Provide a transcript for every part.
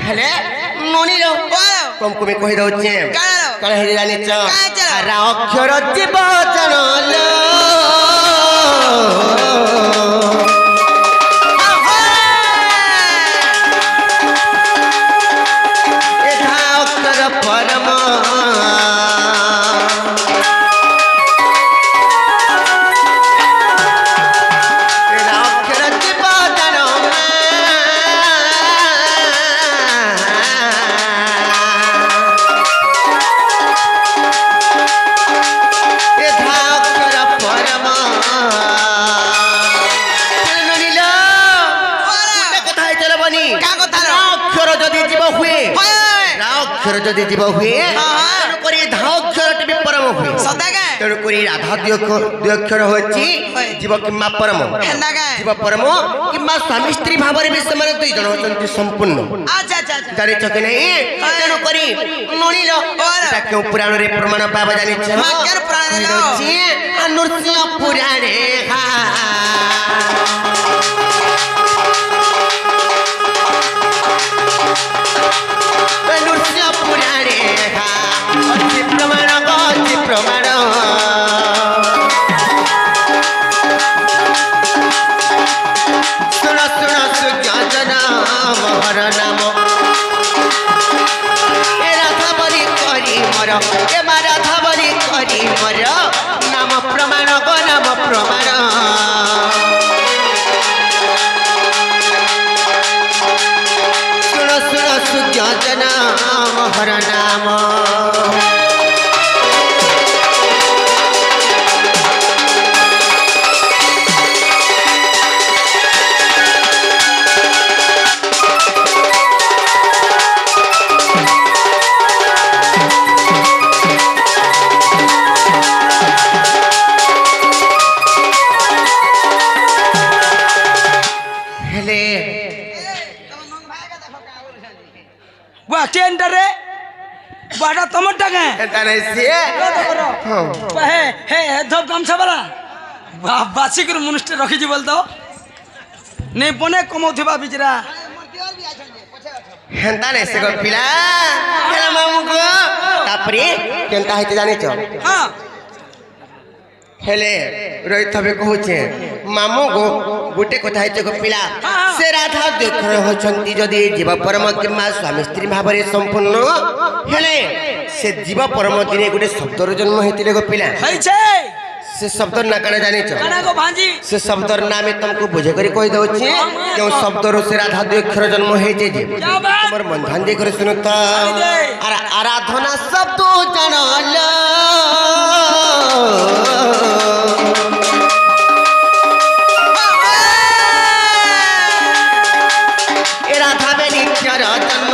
हेले नोनी लो तुमको मैं कहि दउछे काहे हे जानि छ आरा अक्षर जीव जनल एधा अक्षर परम যদি জীব হুয়ে তেণুকরি ধাক্ষরটি বি পরম হুয়ে তেণুকরি রাধা দুই অক্ষর হচ্ছে জীব কিংবা পরম জীব পরম কিংবা স্বামী স্ত্রী ভাবরে বি সেমানে দুই জন হচ্ছেন সম্পূর্ণ জানিছ কি নাই তেণুকরি নলিল এটা কেউ পুরাণরে প্রমাণ পাবা জানিছ নৃসিংহ পুরাণে प्रमाण सुन सुन सुजन मोहर नाम ए राधा बलि करी मर ए राधा बलि करी मर नाम प्रमाण गो नाम प्रमाण सुन सुन सुजन मोहर नाम टेंडरे बाड़ा तमट टाके एटा नहीं से हे हे धप गामछा वाला बासी कर मुनिस्टर रखी जी बोल दो नहीं बने कमौथिबा बिचरा हेंता नहीं से को पिला हेला मामू को तापरे केनता हेते जानि छ हां हेले रोहित हबे कहूचे मामू गो गुटे कथा हेते को पिला से राधा देखर होचंती जदी जीव परम किमा स्वामी स्त्री भाबरे संपूर्ण हेले से जीव परम दिने गुटे शब्दर जन्म हेतिले गो पिला हई छे से शब्दर ना काना जानि छ काना को भांजी से शब्दर नाम तुमको बुझे करी कहि दउछि क्यों शब्दर से राधा दु अक्षर जन्म हेजे जे तमर मन ध्यान दे कर सुनो त आराधना शब्द जानल ए राधा बेली अक्षर जन्म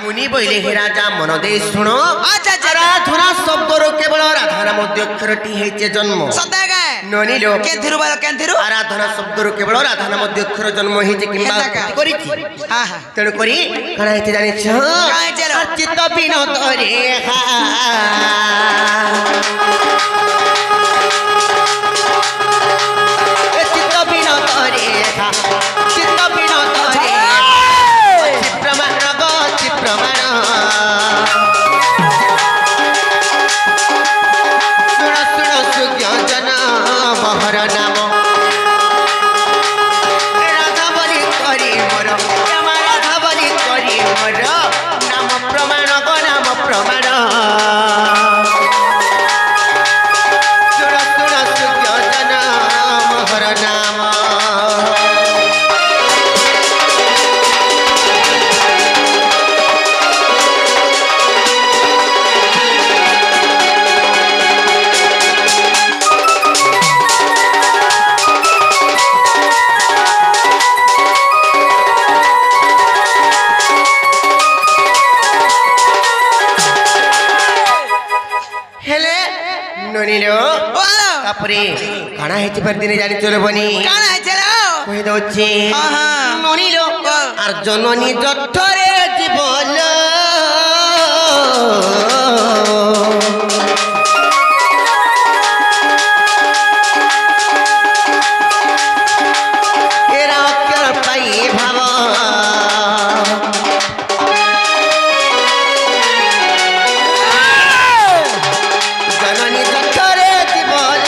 मुनि बोले हे राजा मन दे सुनो आराधना शब्दर केवल राधा नाम अक्षरटी हेचे जन्म ननी लो केंथिरु बालो केंथिरु आराधना शब्दर केवल राधा नाम अक्षर जन्म हेचे किंबा करिछि हां हां तेण करी कणा हेते जानि छ चित्त विनोद रे हा चित्त विनोद रे हा चित्त विनोद रे प्रमाण सुन सुन सुज्ञान मोहर नाम राधा बलि करी मोर राधा बलि करी मोर नाम प्रमाण गो नाम प्रमाण ଶୁଣିଲ ତାପରେ କାଣା ହେଇଛି ପାର ଦିନେ ଜାଣି ଚଲବନି କହି ଦଉଛି ନଣିଲ আর জননী জঠরে জীবন এরা অক্ষর পাই ভাব জননী জঠরে জীবন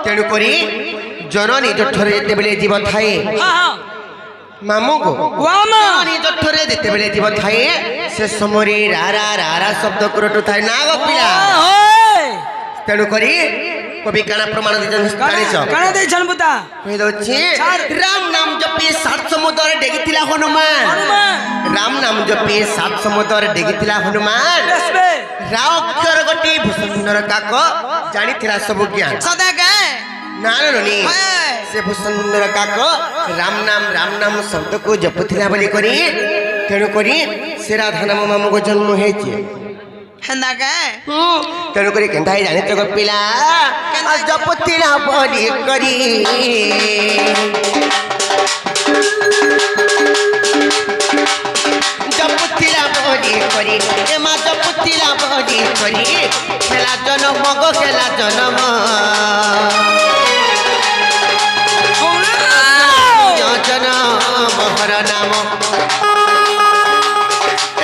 তেণুকরি জননী জঠরে যেতবে জীব থাকে মামু গো জননী জঠরে যেতবে জীব থাকে সে সময় রারা রারা শব্দ করটু থাকে না গো পিলা তেণুকরি কবি কানা প্রমাণ দিয়েছেন কই দଉଛି রাম নাম জপি সাত সমুদ্রে ডেগিଥିଲା হনুমান রাম নাম জপি সাত সমুদ্রে ডেগিଥିଲା হনুমান রাক্ষর গোটি ভূষণর কাক জানিଥିଲା ସବୁ জ্ঞান না নি সে ভূষণর কাক রাম নাম শব্দକୁ জপুଥିଲା বলি করি তেণু করি সে রাধা নাম মামুক জন্ম হয়েছে তেণুকরি কেন্দাই জানিছ গো পিলা জপুଥିଲା বলি করি জপুଥିଲା বলি করি এমা জপুଥିଲା বলি করি খেলা জনম গো খেলা জনম জনমহর নাম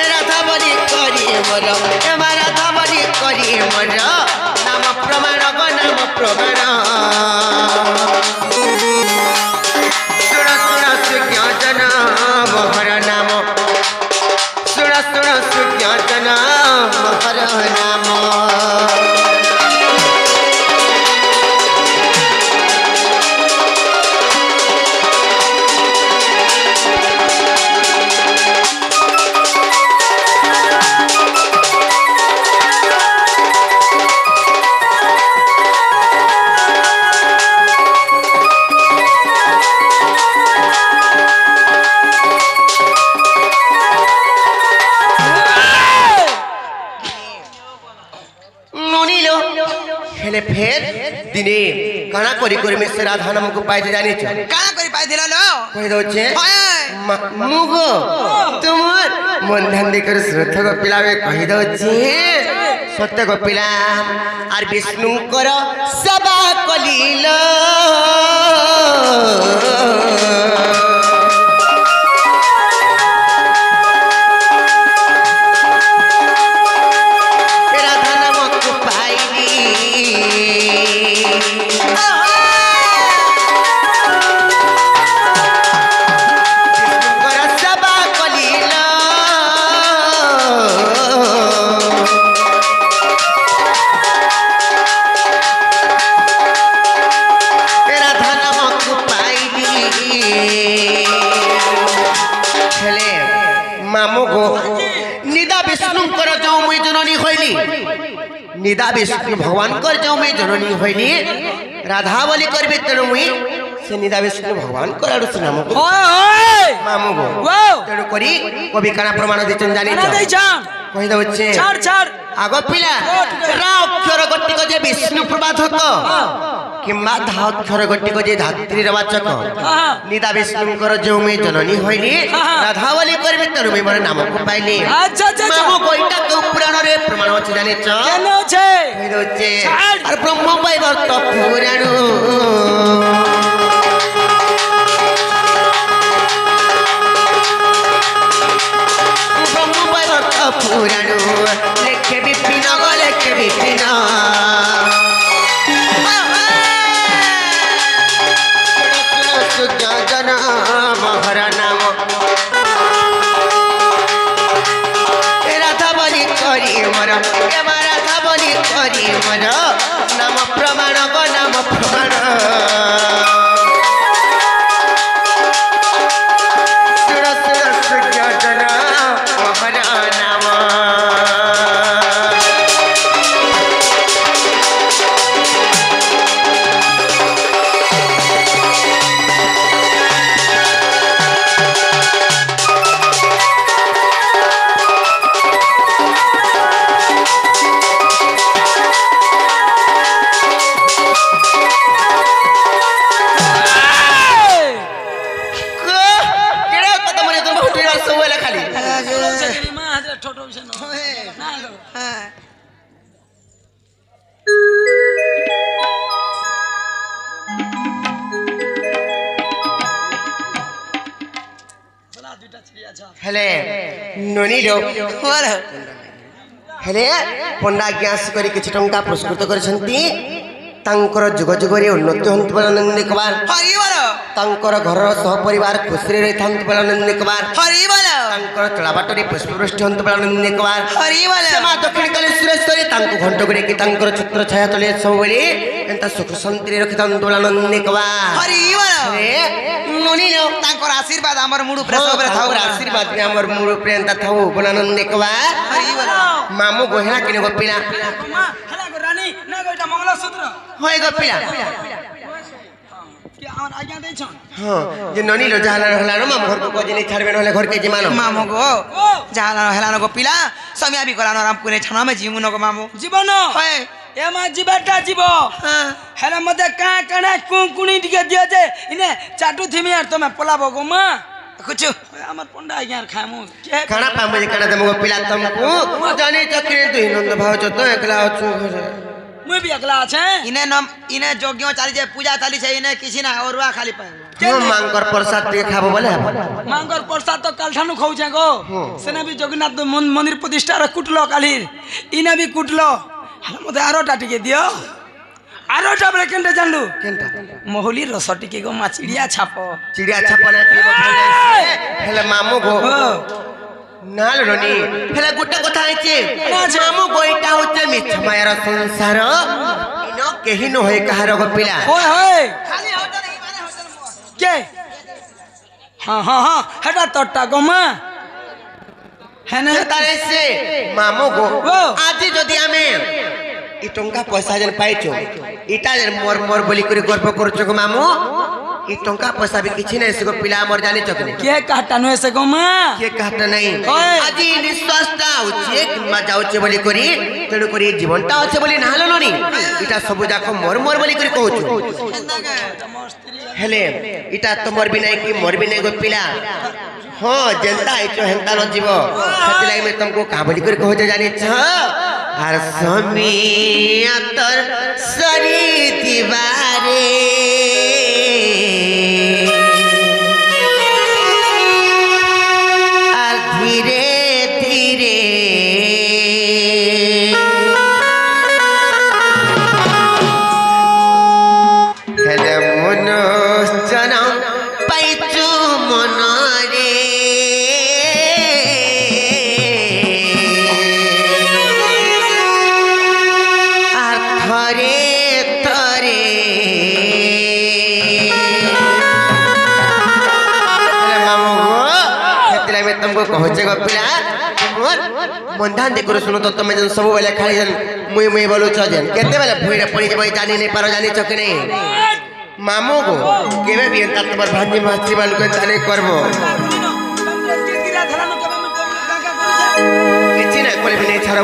রাধা বলি করি মোর এমা রাধা বলি করি মোর নাম প্রমাণ গো নাম প্রমাণ শুণ শুণ সুজ্ঞ জনমহর নাম শুণ শুণ সুজ্ঞ জনমহর নাম हेले फेर दिने काना करी करी में से राधा नाम को पाइते जानी छ काना करी पाइथिला लो कहि दउछे मुगो तुमर मन ध्यान दे कर श्रोत को पिलावे कहि दउछे सत्य को पिला आर विष्णु कर सबा कलील निदा विष्णु भगवान कर जो मैं जननी होइली राधा बोली करबे तेणु मुई से निदा विष्णु भगवान कर आडु नाम मामु गो तेणु करी कवि काना प्रमाण देचन जानि कहि दउछे छाड़ छाड़ आगो पिला रा अक्षर गट्टी को जे विष्णु प्रबाधक किंबा धा अक्षर गट्टी को जे धात्री रवाचक निदा विष्णु कर जो मैं जननी होइली राधा बोली करबे तेणु मुई मोर नाम को पाइली अच्छा अच्छा मामु कोइटा के पुराण रे प्रमाण अछि जानि छ केनो छे कहि दउछे अरे ब्रह्म पाइबर तो पुराण पुराण लेखे विपिन गो लेखे विपिन सुज्ञ जनमहर नाम राधा बलि करी मोर राधा बलि करी मोर नाम प्रमाण गो नाम प्रमाण মা হাতে ছোট হইছে না হ্যাঁ বলা দুইটা চিড়িয়া ছা ହେଲେ ନନୀର বল ହେଲେ ପଣ୍ଡା ଆଜ୍ଞା ଆସିକରି କିଛି ଟଙ୍କା ପୁରସ୍କୃତ କରିଛନ୍ତି ତାଙ୍କର ଯୁଗ ଯୁଗରେ ଉନ୍ନତି ହୁଅନ୍ତୁ ବୋଲି ନନ୍ଦିନୀ କୁମାର হরি বল ତାଙ୍କର ଘରର ସହପରିବାର ଖୁସିରେ ରହିଥାନ୍ତୁ ବୋଲି ନନ୍ଦିନୀ କୁମାର হরি ବଲ ତାଙ୍କର ଚଳାବାଟରେ ପୁଷ୍ପବୃଷ୍ଟି ହୁଅନ୍ତୁ ବୋଲି ନନ୍ଦିନୀ କୁମାର ହରି ବଲ ମା ଦକ୍ଷିଣ କାଳୀ ସୁରେଶ୍ୱରୀ ତାଙ୍କୁ ଘଣ୍ଟ ଗୁଡ଼େଇକି ତାଙ୍କର ଛତ୍ର ଛାୟା ତଳେ ସବୁବେଳେ ଏନ୍ତା ସୁଖ ଶାନ୍ତିରେ ରଖିଥାନ୍ତୁ ବୋଲି ନନ୍ଦିନୀ କୁମାର হরি বল ନନୀର ତାଙ୍କର ଆଶୀର୍ବାଦ ଆମର ମୁଣ୍ଡ ଉପରେ ସବୁବେଳେ ଥାଉ ଆଶୀର୍ବାଦ ଆମର ମୂଳ ଉପରେ ଏନ୍ତା ଥାଉ ବୋଲି ନନ୍ଦିନୀ କୁମାର ହରି ବଲ ମାମୁ ଗହିଣା କିଣି ଗୋପିଲା ମା ହେଲା গো রানী না গো এটা মঙ্গলসূত্র হয় ଗୋପିଲା কি আমার আজ্ঞা দেইছন ହଁ ଯେ ନନୀର ଯାହା ହେଲାନ ମାମୁ ଘରକୁ କଜି ନେଇ ଛାଡ଼ବେ ନହେଲେ ଘରକେ ଯିମାନ ମାମୁ ଗୋ ଯାହା ହେଲାନ ଗୋ ପିଲା ସମୟା ବି ଗଲାନ ରାମପୁରେ ଛାଣ ଆମେ ଯିମୁ ନ ଗୋ ମାମୁ জীবন ହଏ এ মা জীবাটা জীব হ্যাঁ হেলে মতে কা কানা কুকুনি দিকে দিয়ে যে ইনে চাটু থিমি আর তুমি পলাবো গো মা খুচু আমার পন্ডা আজ্ঞা খামু কে ଖାଣା ପାଇବୁ ଯେ କାଣା ଦେବ ଗୋପିଲା ତମକୁ ଜାଣି ଚକିରେ ତୁଇ ନନ୍ଦ ଭାଉଛ ତ ଏକଲା ଅଛୁ ଘରେ মুই বি একলা আছে ইনে যজ্ঞ চালিছে পূজা চালিছে ইনে কিছু না অরুয়া খালি পাইব ହଁ ମାଙ୍କର ପ୍ରସାଦ ଟିକେ ଖାବ ବୋଲେ ହେବ মাঙ্গর প্রসাদ তো কাল ঠানু খাউছে গো সেনে বি জগন্নাথ মন্দির প্রতিষ্ঠার কুটলো কালির ইনে বি কুটলো হেলে মতে আরোটা টিকে দিও আরোটা বলে কেনটা জানলু କେନ୍ତା মহুলির রস টিকে গো মা চিড়িয়া ছাপ ଚିଡ଼ିଆ ଛାପଲେ ହେଲେ ମାମୁ ଗୋ ନାଲ ରନି ହେଲେ ଗୋଟେ କଥା ହେଇଛି ମାମୁ ଗୋଇଟା ହଉଛି ମିଛ ମାୟାର ସଂସାର ଇନ କେହି ନ ହୋଇ କାହାର ଗୋପିଲା ওই হয় খালি হতন এই মানে হতন মোর কে হ্যাঁ হ্যাঁ হ্যাঁ হেটা তোরটা গো মা হ্যাঁ না তারে ସେ ମାମୁ ଗୋ ଓ। ଆଜି ଯଦି ଆମେ ଇ ଟଙ୍କା ପଇସା ଯେନ୍ ପାଇଛୁ ଇଟା ଯେନ୍ ମୋର ମୋର ବୋଲି କରି ଗର୍ବ କରୁଛୁ ଗো ମାମୁ ଇ ଟଙ୍କା ପଇସା ବି କିଛି ନାହିଁ ସେ ପିଲା ଆମର ଜାଣିଛ କି কে কাটা নয় সে গো মা କିଏ କାହାଟା ନାହିଁ ଓଏ। ଆଜି ନିଶ୍ୱାସଟା ହଉଛି କିମ୍ବା ଯାଉଛି ବୋଲି କରି ତେଣୁ କରି ଜୀବନଟା ଅଛି ବୋଲି ନାହଲ ନନି ଇଟା ସବୁ ଯାକ ମୋର ମୋର ବୋଲି କରି କହୁଛୁ ହେଲେ ଇଟା ତମର ବି ନାହିଁ କି ମୋର ବି ନାହିଁ ଗୋ ପିଲା ହଁ ଯେନ୍ତା ହେଇଛ ହେନ୍ତା ନ ଯିବ ସେଥିଲାଗି ମୁଁ ତମକୁ କାଁ ବୋଲି କରି କହୁଛ ଜାଣିଛ আর সমিয়াতর সরি দিবারে আর ধীরে ধীরে হেলে মনোজন পাইছু মনরে থরে থরে মামু গো ସେଥିଲାଗି আমি ତମକୁ କହୁଛେ ଗো ପିଲା ମନ୍ଧାନ ଦେଖୁରୁ ଶୁଣୁ ତ ତମେ ଯେନ୍ ସବୁବେଳେ ଖାଲି ଯେନ୍ ମୁଇଁ ମୁଇଁ ବୋଲୁଛ ଯେନ୍ କେତେବେଳେ ଭୁଇଁରେ ପଡ଼ିଯିବ ଜାନି ନେଇ ପାର ଜାଣିଛ କି ନାହିଁ ମାମୁ ଗো କେବେ ବି ଏନ୍ତା ତମର ଭାଞ୍ଜି ମାଛି ବାଲକୁ ଏନ୍ତା ନେଇ କରବ କିଛି ନା କରିବି ନେଇ ଛାଡ଼